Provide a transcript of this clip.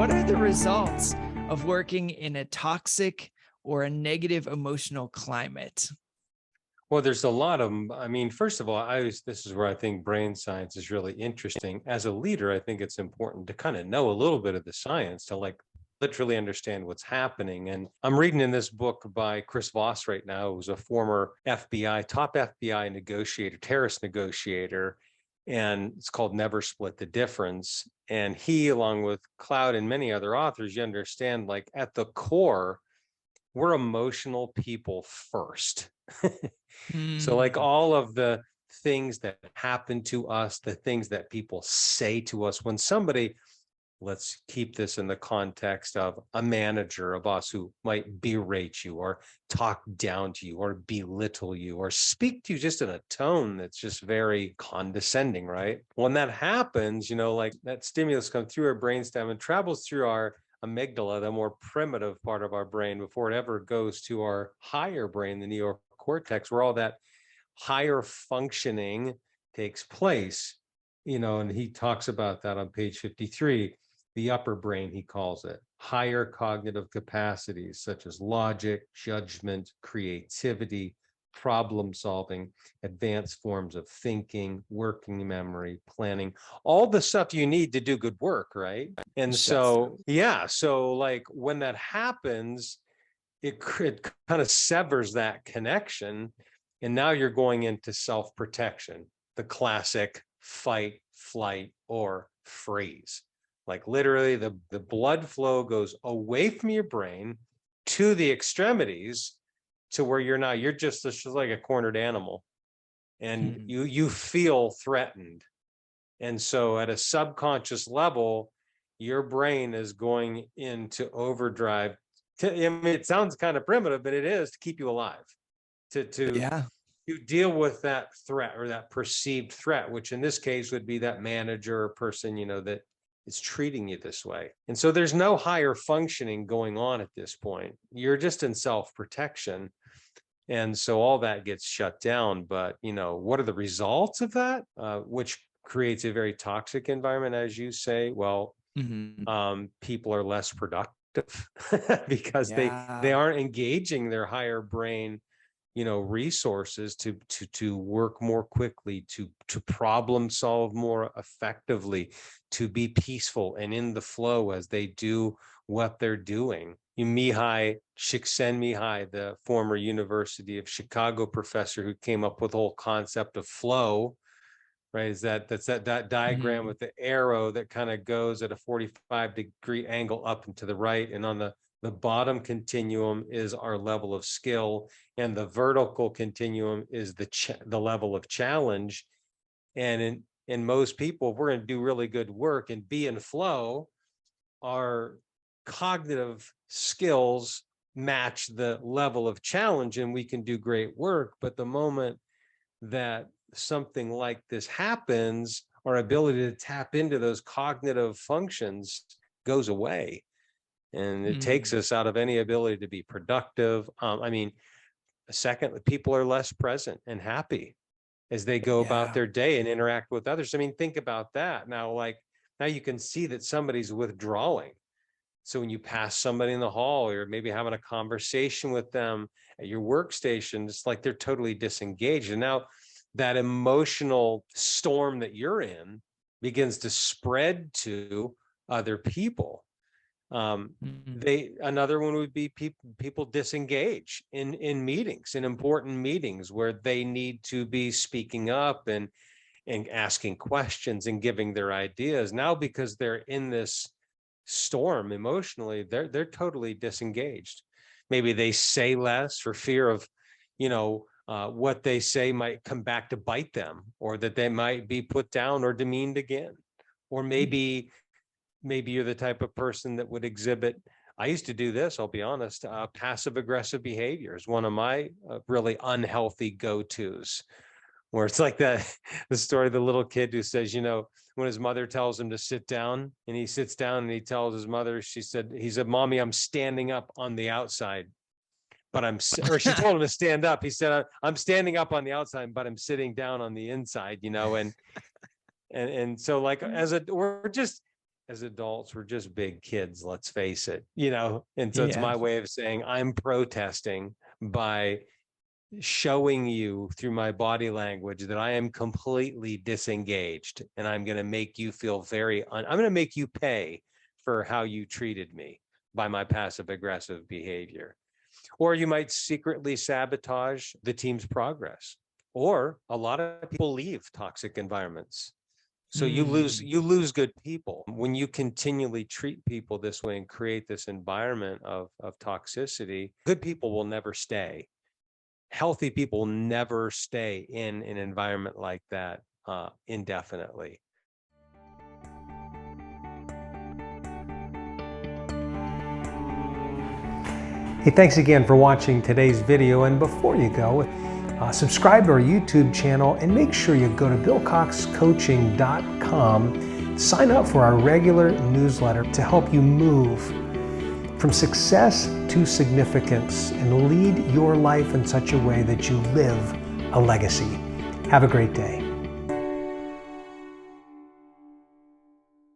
what are the results of working in a toxic or a negative emotional climate? Well, there's a lot of them. I mean, first of all, this is where I think brain science is really interesting. As a leader, I think it's important to kind of know a little bit of the science to literally understand what's happening. And I'm reading in this book by Chris Voss right now, who's a former top FBI negotiator, terrorist negotiator, and it's called Never Split the Difference. And he, along with Cloud and many other authors, you understand, like, at the core, we're emotional people first. So like all of the things that happen to us, the things that people say to us when somebody, let's keep this in the context of a manager, a boss who might berate you or talk down to you or belittle you or speak to you just in a tone that's just very condescending, right? When that happens, like that stimulus comes through our brainstem and travels through our amygdala, the more primitive part of our brain, before it ever goes to our higher brain, the neocortex, where all that higher functioning takes place. And he talks about that on page 53. The upper brain, he calls it, higher cognitive capacities such as logic, judgment, creativity, problem solving, advanced forms of thinking, working memory, planning, all the stuff you need to do good work, right? And so like when that happens, it kind of severs that connection. And now you're going into self-protection, the classic fight, flight, or freeze. Like literally the blood flow goes away from your brain to the extremities to where you're just like a cornered animal, and you feel threatened. And so at a subconscious level, your brain is going into overdrive. I mean, it sounds kind of primitive, but it is, to keep you alive, to deal with that threat or that perceived threat, which in this case would be that manager or person, that is treating you this way. And so there's no higher functioning going on at this point. You're just in self-protection. And so all that gets shut down. But, what are the results of that? Which creates a very toxic environment, as you say. Well, people are less productive because they aren't engaging their higher brain resources to work more quickly, to problem solve more effectively, to be peaceful and in the flow as they do what they're doing. Mihai Csikszentmihalyi, the former University of Chicago professor who came up with the whole concept of flow, right? That's that diagram with the arrow that kind of goes at a 45-degree angle up and to the right, and on the bottom continuum is our level of skill, and the vertical continuum is the level of challenge. And in most people, if we're going to do really good work and be in flow, our cognitive skills match the level of challenge and we can do great work. But the moment that something like this happens, our ability to tap into those cognitive functions goes away. And it takes us out of any ability to be productive. Second, people are less present and happy as they go about their day and interact with others. I mean, think about that. Now you can see that somebody's withdrawing. So when you pass somebody in the hall, or maybe having a conversation with them at your workstation, it's like they're totally disengaged. And now that emotional storm that you're in begins to spread to other people. Another one would be people disengage in meetings, in important meetings where they need to be speaking up and asking questions and giving their ideas. Now, because they're in this storm emotionally, they're totally disengaged. Maybe they say less for fear of, what they say might come back to bite them, or that they might be put down or demeaned again. Or maybe you're the type of person that would exhibit, I used to do this, I'll be honest, passive aggressive behavior is one of my really unhealthy go-tos, where it's like the story of the little kid who says, when his mother tells him to sit down, and he sits down and he tells his mother, he said, "Mommy, I'm standing up on the outside, but or she told him to stand up. He said, I'm standing up on the outside, but I'm sitting down on the inside, and so like, as adults, we're just big kids, let's face it, and so it's Yeah. my way of saying I'm protesting by showing you through my body language that I am completely disengaged, and I'm going to make you feel I'm going to make you pay for how you treated me by my passive aggressive behavior. Or you might secretly sabotage the team's progress. Or a lot of people leave toxic environments. So you lose good people when you continually treat people this way and create this environment of toxicity. Good people will never stay. Healthy people never stay in an environment like that indefinitely. Hey, thanks again for watching today's video. And before you go, subscribe to our YouTube channel and make sure you go to billcoxcoaching.com. Sign up for our regular newsletter to help you move from success to significance and lead your life in such a way that you live a legacy. Have a great day.